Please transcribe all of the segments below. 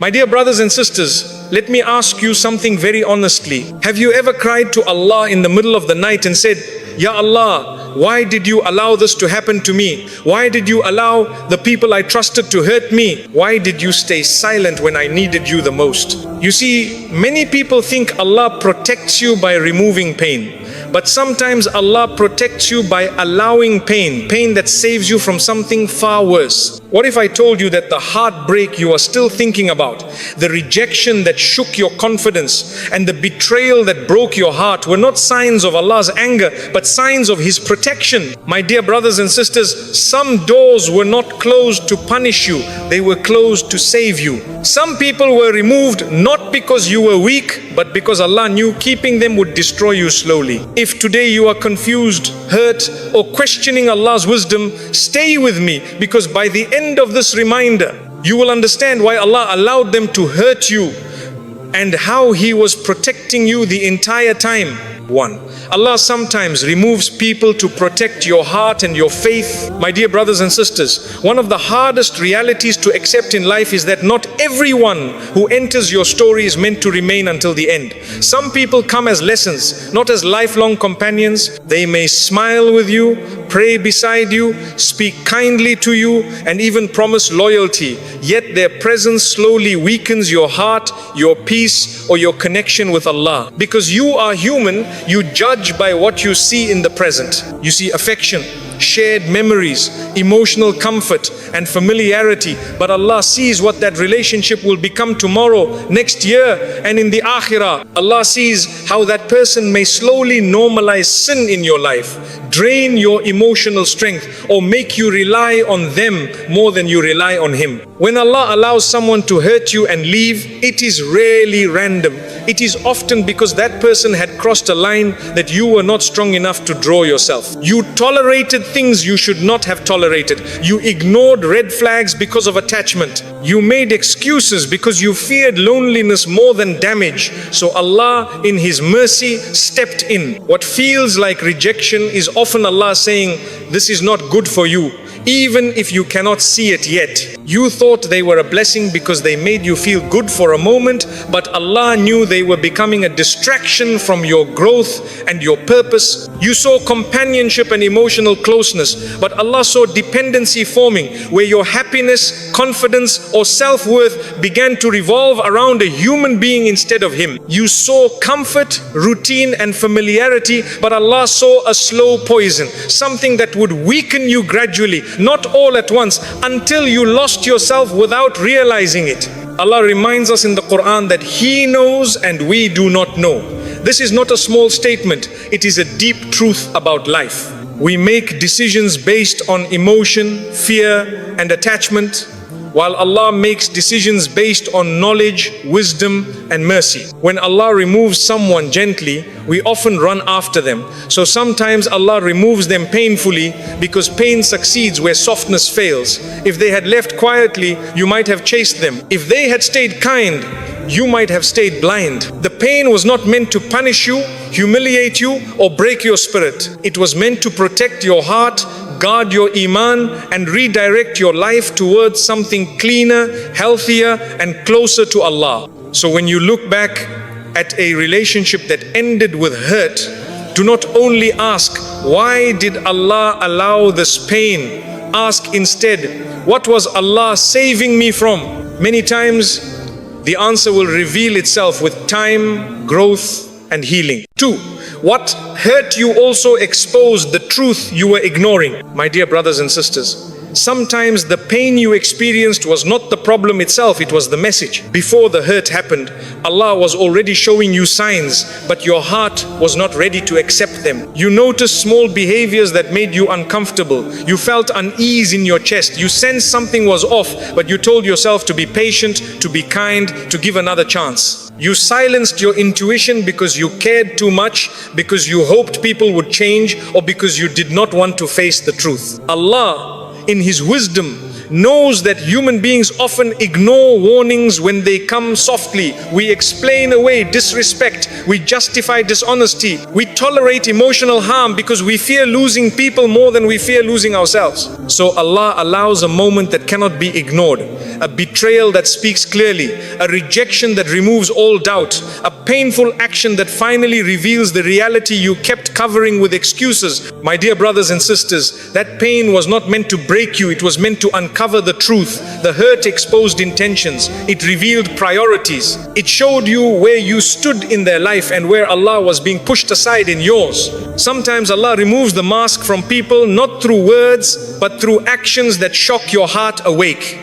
My dear brothers and sisters, let me ask you something very honestly. Have you ever cried to Allah in the middle of the night and said, Ya Allah, why did you allow this to happen to me? Why did you allow the people I trusted to hurt me? Why did you stay silent when I needed you the most? You see, many people think Allah protects you by removing pain. But sometimes Allah protects you by allowing pain that saves you from something far worse. What if I told you that the heartbreak you are still thinking about, the rejection that shook your confidence, and the betrayal that broke your heart were not signs of Allah's anger, but signs of His protection? My dear brothers and sisters, some doors were not closed to punish you, they were closed to save you. Some people were removed not because you were weak, but because Allah knew keeping them would destroy you slowly. If today you are confused, hurt, or questioning Allah's wisdom, stay with me, because by the end of this reminder, you will understand why Allah allowed them to hurt you and how He was protecting you the entire time. 1. Allah sometimes removes people to protect your heart and your faith. My dear brothers and sisters, one of the hardest realities to accept in life is that not everyone who enters your story is meant to remain until the end. Some people come as lessons, not as lifelong companions. They may smile with you, pray beside you, speak kindly to you, and even promise loyalty. Yet their presence slowly weakens your heart, your peace, or your connection with Allah. Because you are human, you judge by what you see in the present. You see affection, shared memories, emotional comfort, and familiarity. But Allah sees what that relationship will become tomorrow, next year, and in the akhirah. Allah sees how that person may slowly normalize sin in your life, drain your emotional strength, or make you rely on them more than you rely on Him. When Allah allows someone to hurt you and leave, it is rarely random. It is often because that person had crossed a line that you were not strong enough to draw yourself. You tolerated things you should not have tolerated. You ignored red flags because of attachment. You made excuses because you feared loneliness more than damage. So Allah, in His mercy, stepped in. What feels like rejection is often Allah saying, this is not good for you, even if you cannot see it yet. You thought they were a blessing because they made you feel good for a moment, but Allah knew they were becoming a distraction from your growth and your purpose. You saw companionship and emotional closeness, but Allah saw dependency forming, where your happiness, confidence, or self-worth began to revolve around a human being instead of Him. You saw comfort, routine, and familiarity, but Allah saw a slow poison, something that would weaken you gradually, not all at once, until you lost yourself without realizing it. Allah reminds us in the Qur'an that He knows and we do not know. This is not a small statement, it is a deep truth about life. We make decisions based on emotion, fear, and attachment, while Allah makes decisions based on knowledge, wisdom, and mercy. When Allah removes someone gently, we often run after them. So sometimes Allah removes them painfully, because pain succeeds where softness fails. If they had left quietly, you might have chased them. If they had stayed kind, you might have stayed blind. The pain was not meant to punish you, humiliate you, or break your spirit. It was meant to protect your heart, guard your Iman, and redirect your life towards something cleaner, healthier, and closer to Allah. So when you look back at a relationship that ended with hurt, do not only ask, why did Allah allow this pain? Ask instead, what was Allah saving me from? Many times, the answer will reveal itself with time, growth, and healing. 2. What hurt you also exposed the truth you were ignoring. My dear brothers and sisters, sometimes the pain you experienced was not the problem itself, it was the message. Before the hurt happened, Allah was already showing you signs, but your heart was not ready to accept them. You noticed small behaviors that made you uncomfortable. You felt unease in your chest. You sensed something was off, but you told yourself to be patient, to be kind, to give another chance. You silenced your intuition because you cared too much, because you hoped people would change, or because you did not want to face the truth. Allah, in His wisdom, knows that human beings often ignore warnings when they come softly. We explain away disrespect, we justify dishonesty, we tolerate emotional harm because we fear losing people more than we fear losing ourselves. So Allah allows a moment that cannot be ignored, a betrayal that speaks clearly, a rejection that removes all doubt, a painful action that finally reveals the reality you kept covering with excuses. My dear brothers and sisters, that pain was not meant to break you, it was meant to uncover the truth. The hurt exposed intentions, it revealed priorities, it showed you where you stood in their life and where Allah was being pushed aside in yours. Sometimes Allah removes the mask from people not through words but through actions that shock your heart awake.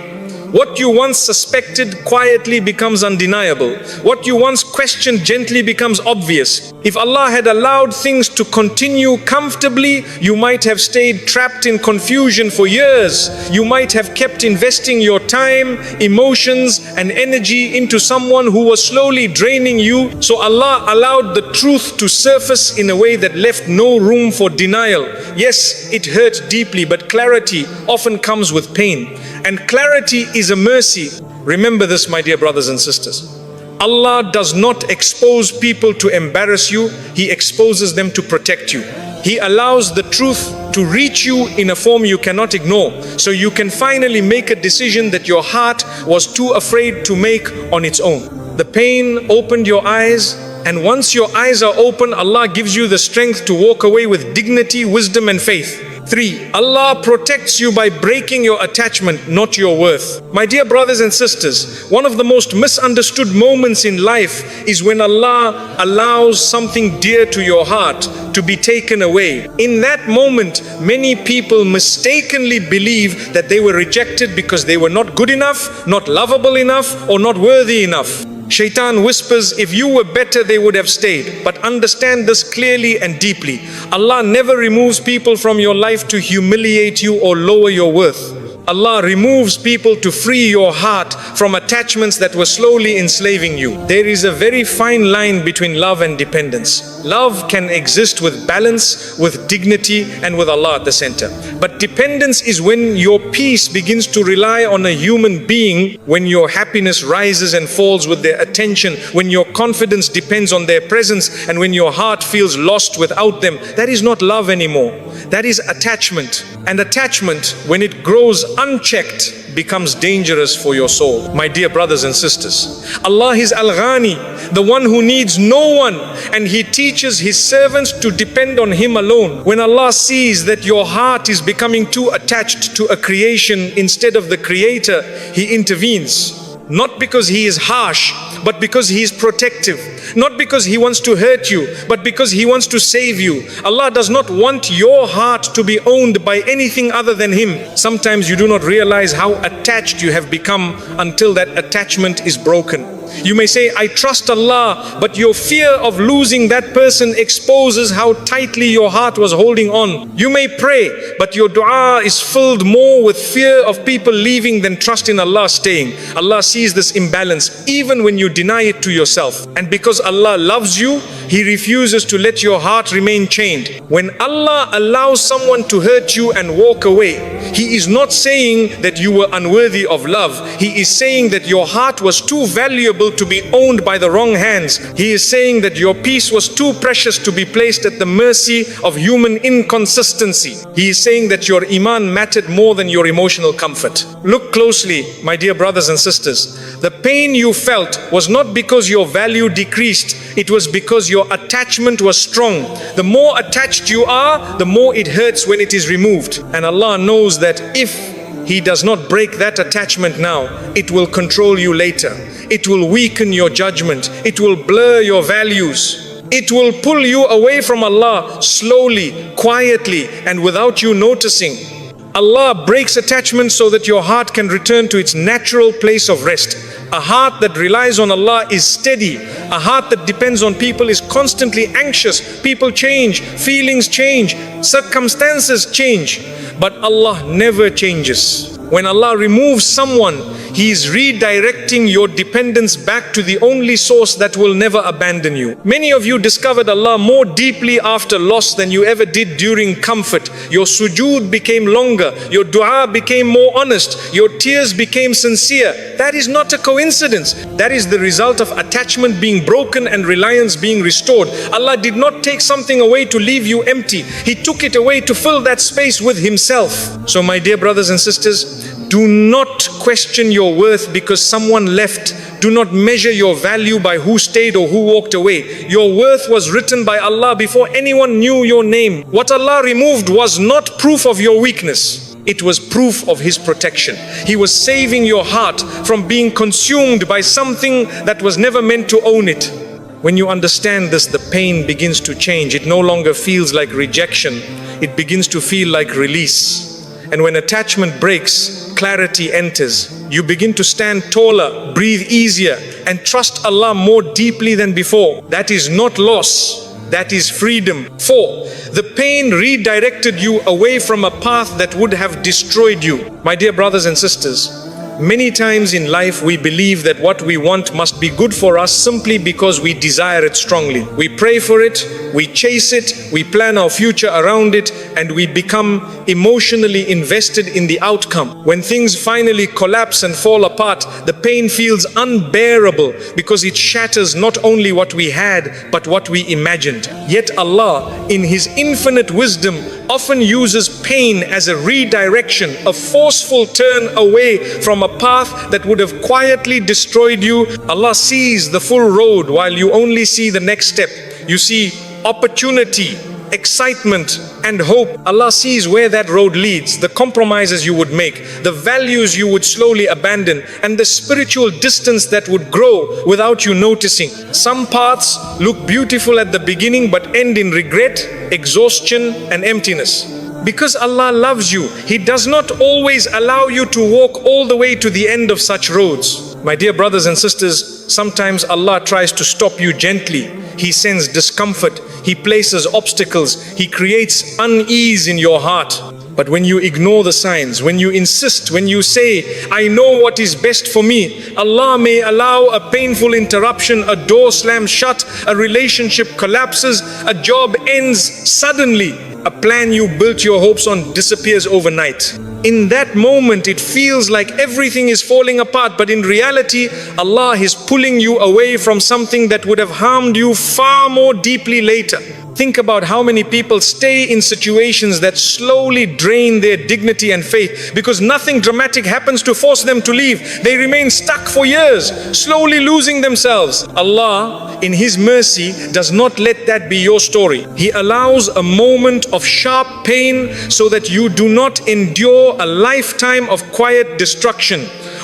What you once suspected quietly becomes undeniable. What you once questioned gently becomes obvious. If Allah had allowed things to continue comfortably, you might have stayed trapped in confusion for years. You might have kept investing your time, emotions, and energy into someone who was slowly draining you. So Allah allowed the truth to surface in a way that left no room for denial. Yes, it hurt deeply, but clarity often comes with pain. And clarity is a mercy. Remember this, my dear brothers and sisters. Allah does not expose people to embarrass you. He exposes them to protect you. He allows the truth to reach you in a form you cannot ignore, so you can finally make a decision that your heart was too afraid to make on its own. The pain opened your eyes, and once your eyes are open, Allah gives you the strength to walk away with dignity, wisdom, and faith. 3. Allah protects you by breaking your attachment, not your worth. My dear brothers and sisters, one of the most misunderstood moments in life is when Allah allows something dear to your heart to be taken away. In that moment, many people mistakenly believe that they were rejected because they were not good enough, not lovable enough, or not worthy enough. Shaitan whispers, if you were better, they would have stayed. But understand this clearly and deeply. Allah never removes people from your life to humiliate you or lower your worth. Allah removes people to free your heart from attachments that were slowly enslaving you. There is a very fine line between love and dependence. Love can exist with balance, with dignity, and with Allah at the center. But dependence is when your peace begins to rely on a human being, when your happiness rises and falls with their attention, when your confidence depends on their presence, and when your heart feels lost without them. That is not love anymore. That is attachment. And attachment, when it grows unchecked, becomes dangerous for your soul. My dear brothers and sisters, Allah is Al-Ghani, the one who needs no one, and He teaches His servants to depend on Him alone. When Allah sees that your heart is becoming too attached to a creation instead of the Creator, He intervenes. Not because He is harsh, but because He is protective. Not because He wants to hurt you, but because He wants to save you. Allah does not want your heart to be owned by anything other than Him. Sometimes you do not realize how attached you have become until that attachment is broken. You may say, I trust Allah, but your fear of losing that person exposes how tightly your heart was holding on. You may pray, but your dua is filled more with fear of people leaving than trust in Allah staying. Allah sees this imbalance even when you deny it to yourself. And because Allah loves you, He refuses to let your heart remain chained. When Allah allows someone to hurt you and walk away, He is not saying that you were unworthy of love. He is saying that your heart was too valuable to be owned by the wrong hands. He is saying that your peace was too precious to be placed at the mercy of human inconsistency. He is saying that your Iman mattered more than your emotional comfort. Look closely, my dear brothers and sisters. The pain you felt was not because your value decreased. It was because your attachment was strong. The more attached you are, the more it hurts when it is removed. And Allah knows that if He does not break that attachment now, it will control you later. It will weaken your judgment. It will blur your values. It will pull you away from Allah slowly, quietly, and without you noticing. Allah breaks attachment so that your heart can return to its natural place of rest. A heart that relies on Allah is steady. A heart that depends on people is constantly anxious. People change, feelings change, circumstances change. But Allah never changes. When Allah removes someone, He is redirecting your dependence back to the only source that will never abandon you. Many of you discovered Allah more deeply after loss than you ever did during comfort. Your sujood became longer, your dua became more honest, your tears became sincere. That is not a coincidence. That is the result of attachment being broken and reliance being restored. Allah did not take something away to leave you empty. He took it away to fill that space with Himself. So my dear brothers and sisters, do not question your worth because someone left. Do not measure your value by who stayed or who walked away. Your worth was written by Allah before anyone knew your name. What Allah removed was not proof of your weakness. It was proof of His protection. He was saving your heart from being consumed by something that was never meant to own it. When you understand this, the pain begins to change. It no longer feels like rejection. It begins to feel like release. And when attachment breaks, clarity enters. You begin to stand taller, breathe easier, and trust Allah more deeply than before. That is not loss. That is freedom. 4. The pain redirected you away from a path that would have destroyed you. My dear brothers and sisters, many times in life we believe that what we want must be good for us simply because we desire it strongly. We pray for it, we chase it, we plan our future around it, and we become emotionally invested in the outcome. When things finally collapse and fall apart, the pain feels unbearable because it shatters not only what we had, but what we imagined. Yet Allah, in His infinite wisdom, often uses pain as a redirection, a forceful turn away from a path that would have quietly destroyed you. Allah sees the full road while you only see the next step. You see opportunity, excitement, and hope. Allah sees where that road leads, the compromises you would make, the values you would slowly abandon, and the spiritual distance that would grow without you noticing. Some paths look beautiful at the beginning but end in regret, exhaustion, and emptiness. Because Allah loves you, He does not always allow you to walk all the way to the end of such roads. My dear brothers and sisters, sometimes Allah tries to stop you gently. He sends discomfort, He places obstacles, He creates unease in your heart. But when you ignore the signs, when you insist, when you say, I know what is best for me, Allah may allow a painful interruption, a door slams shut, a relationship collapses, a job ends suddenly. A plan you built your hopes on disappears overnight. In that moment, it feels like everything is falling apart, but in reality, Allah is pulling you away from something that would have harmed you far more deeply later. Think about how many people stay in situations that slowly drain their dignity and faith because nothing dramatic happens to force them to leave. They remain stuck for years, slowly losing themselves. Allah, in His mercy, does not let that be your story. He allows a moment of sharp pain so that you do not endure a lifetime of quiet destruction.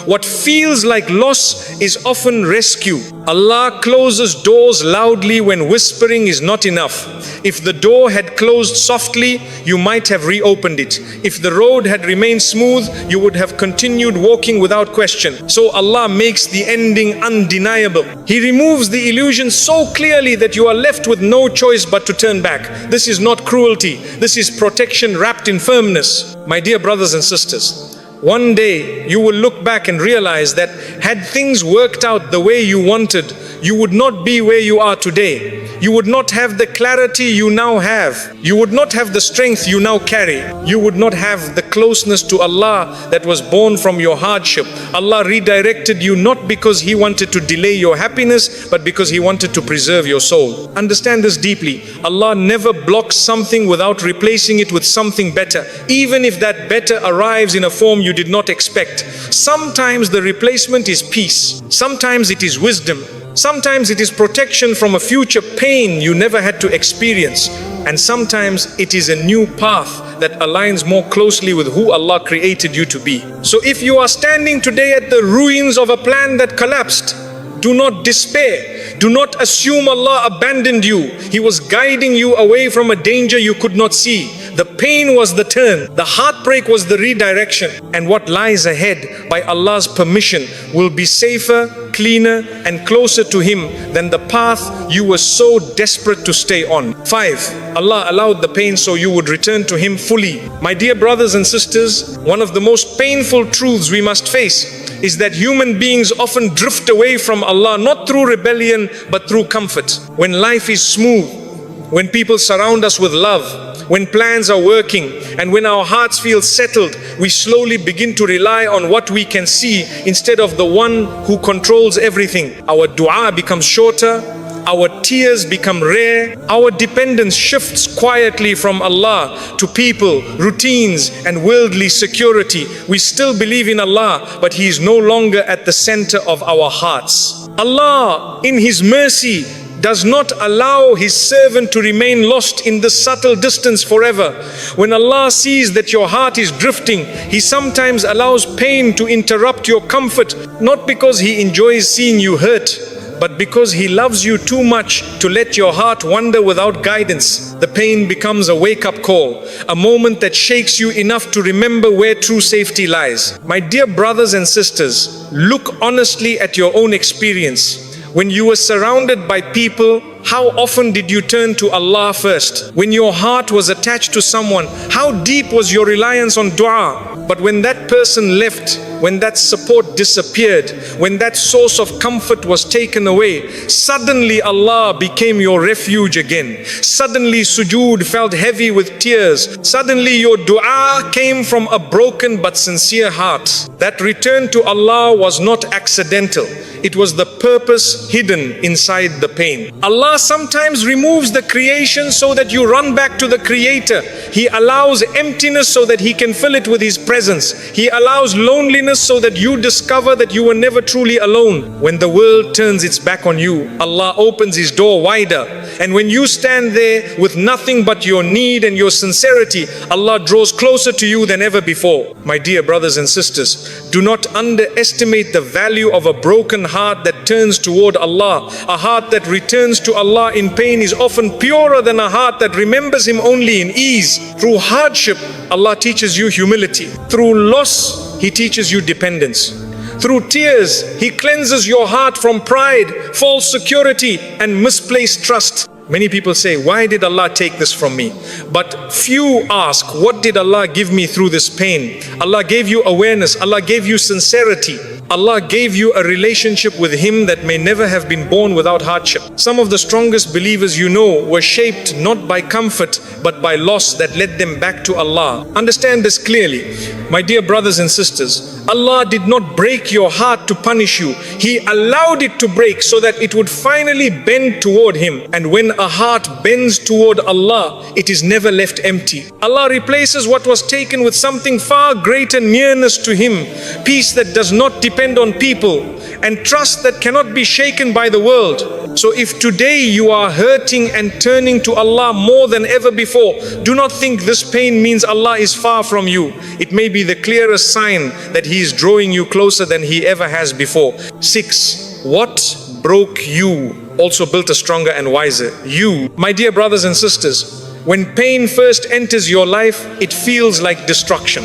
What feels like loss is often rescue. Allah closes doors loudly when whispering is not enough. If the door had closed softly, you might have reopened it. If the road had remained smooth, you would have continued walking without question. So Allah makes the ending undeniable. He removes the illusion so clearly that you are left with no choice but to turn back. This is not cruelty. This is protection wrapped in firmness. My dear brothers and sisters, one day you will look back and realize that had things worked out the way you wanted, you would not be where you are today. You would not have the clarity you now have. You would not have the strength you now carry. You would not have the closeness to Allah that was born from your hardship. Allah redirected you not because He wanted to delay your happiness, but because He wanted to preserve your soul. Understand this deeply. Allah never blocks something without replacing it with something better, even if that better arrives in a form you did not expect. Sometimes the replacement is peace. Sometimes it is wisdom. Sometimes it is protection from a future pain you never had to experience. And sometimes it is a new path that aligns more closely with who Allah created you to be. So if you are standing today at the ruins of a plan that collapsed, do not despair. Do not assume Allah abandoned you. He was guiding you away from a danger you could not see. The pain was the turn. The heartbreak was the redirection. And what lies ahead, by Allah's permission, will be safer, cleaner, and closer to Him than the path you were so desperate to stay on. 5. Allah allowed the pain so you would return to Him fully. My dear brothers and sisters, one of the most painful truths we must face is that human beings often drift away from Allah, not through rebellion, but through comfort. When life is smooth, when people surround us with love, when plans are working, and when our hearts feel settled, we slowly begin to rely on what we can see instead of the one who controls everything. Our dua becomes shorter, our tears become rare, our dependence shifts quietly from Allah to people, routines, and worldly security. We still believe in Allah, but He is no longer at the center of our hearts. Allah, in His mercy, does not allow His servant to remain lost in the subtle distance forever. When Allah sees that your heart is drifting, He sometimes allows pain to interrupt your comfort, not because He enjoys seeing you hurt, but because He loves you too much to let your heart wander without guidance. The pain becomes a wake-up call, a moment that shakes you enough to remember where true safety lies. My dear brothers and sisters, look honestly at your own experience. When you were surrounded by people, how often did you turn to Allah first? When your heart was attached to someone, how deep was your reliance on dua? But when that person left, when that support disappeared, when that source of comfort was taken away, suddenly Allah became your refuge again. Suddenly sujood felt heavy with tears. Suddenly your dua came from a broken but sincere heart. That return to Allah was not accidental. It was the purpose hidden inside the pain. Allah sometimes removes the creation so that you run back to the Creator. He allows emptiness so that He can fill it with His presence. He allows loneliness so that you discover that you were never truly alone. When the world turns its back on you, Allah opens His door wider. And when you stand there with nothing but your need and your sincerity, Allah draws closer to you than ever before. My dear brothers and sisters, do not underestimate the value of a broken heart that turns toward Allah. A heart that returns to Allah in pain is often purer than a heart that remembers Him only in ease. Through hardship, Allah teaches you humility. Through loss, He teaches you dependence. Through tears, He cleanses your heart from pride, false security, and misplaced trust. Many people say, why did Allah take this from me? But few ask, what did Allah give me through this pain? Allah gave you awareness. Allah gave you sincerity. Allah gave you a relationship with Him that may never have been born without hardship. Some of the strongest believers you know were shaped not by comfort, but by loss that led them back to Allah. Understand this clearly. My dear brothers and sisters, Allah did not break your heart to punish you. He allowed it to break so that it would finally bend toward Him. And when a heart bends toward Allah, it is never left empty. Allah replaces what was taken with something far greater nearness to Him, peace that does not depend on people, and trust that cannot be shaken by the world. So if today you are hurting and turning to Allah more than ever before, do not think this pain means Allah is far from you. It may be the clearest sign that He is drawing you closer than He ever has before. 6. What broke you also built a stronger and wiser you. My dear brothers and sisters, when pain first enters your life, it feels like destruction.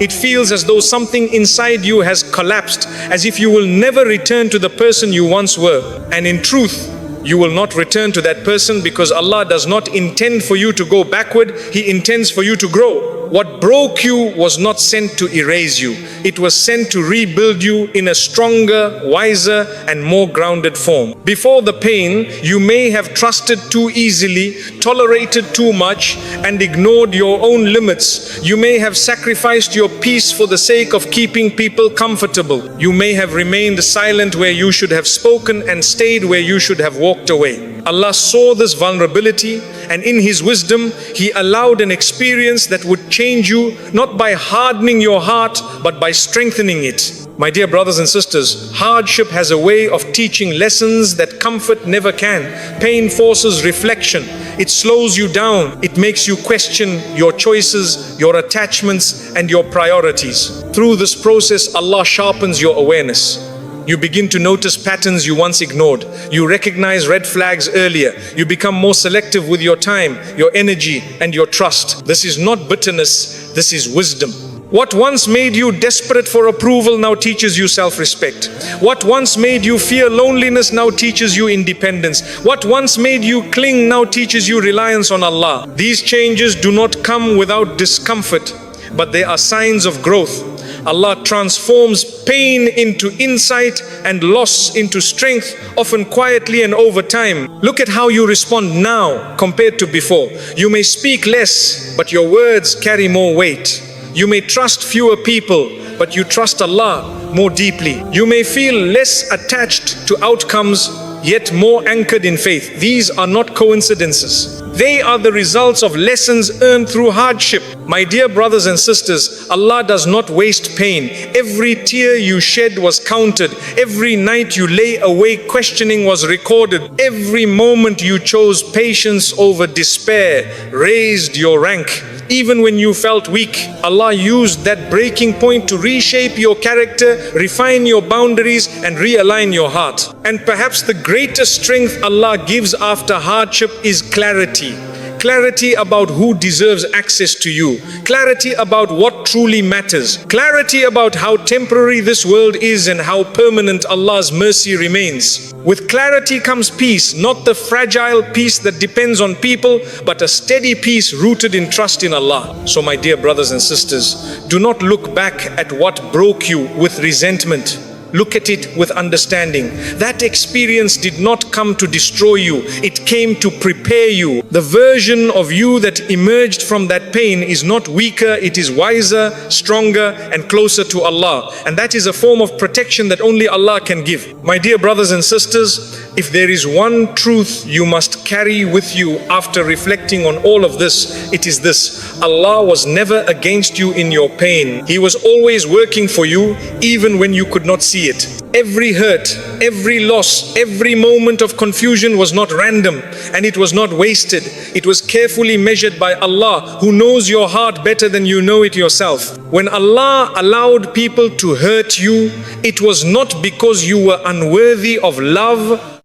It feels as though something inside you has collapsed, as if you will never return to the person you once were. And in truth, you will not return to that person, because Allah does not intend for you to go backward. He intends for you to grow. What broke you was not sent to erase you. It was sent to rebuild you in a stronger, wiser, and more grounded form. Before the pain, you may have trusted too easily, tolerated too much, and ignored your own limits. You may have sacrificed your peace for the sake of keeping people comfortable. You may have remained silent where you should have spoken, and stayed where you should have walked away. Allah saw this vulnerability, and in His wisdom, He allowed an experience that would change you, not by hardening your heart, but by strengthening it. My dear brothers and sisters, hardship has a way of teaching lessons that comfort never can. Pain forces reflection. It slows you down. It makes you question your choices, your attachments, and your priorities. Through this process, Allah sharpens your awareness. You begin to notice patterns you once ignored. You recognize red flags earlier. You become more selective with your time, your energy, and your trust. This is not bitterness, this is wisdom. What once made you desperate for approval now teaches you self-respect. What once made you fear loneliness now teaches you independence. What once made you cling now teaches you reliance on Allah. These changes do not come without discomfort, but they are signs of growth. Allah transforms pain into insight and loss into strength, often quietly and over time. Look at how you respond now compared to before. You may speak less, but your words carry more weight. You may trust fewer people, but you trust Allah more deeply. You may feel less attached to outcomes, yet more anchored in faith. These are not coincidences. They are the results of lessons earned through hardship. My dear brothers and sisters, Allah does not waste pain. Every tear you shed was counted. Every night you lay awake questioning was recorded. Every moment you chose patience over despair raised your rank. Even when you felt weak, Allah used that breaking point to reshape your character, refine your boundaries, and realign your heart. And perhaps the greatest strength Allah gives after hardship is clarity. Clarity about who deserves access to you. Clarity about what truly matters. Clarity about how temporary this world is and how permanent Allah's mercy remains. With clarity comes peace, not the fragile peace that depends on people, but a steady peace rooted in trust in Allah. So my dear brothers and sisters, do not look back at what broke you with resentment. Look at it with understanding. That experience did not come to destroy you. It came to prepare you. The version of you that emerged from that pain is not weaker, it is wiser, stronger, and closer to Allah. And that is a form of protection that only Allah can give. My dear brothers and sisters, if there is one truth you must carry with you after reflecting on all of this, it is this: Allah was never against you in your pain. He was always working for you, even when you could not see it. Every hurt, every loss, every moment of confusion was not random, and it was not wasted. It was carefully measured by Allah, who knows your heart better than you know it yourself. When Allah allowed people to hurt you, it was not because you were unworthy of love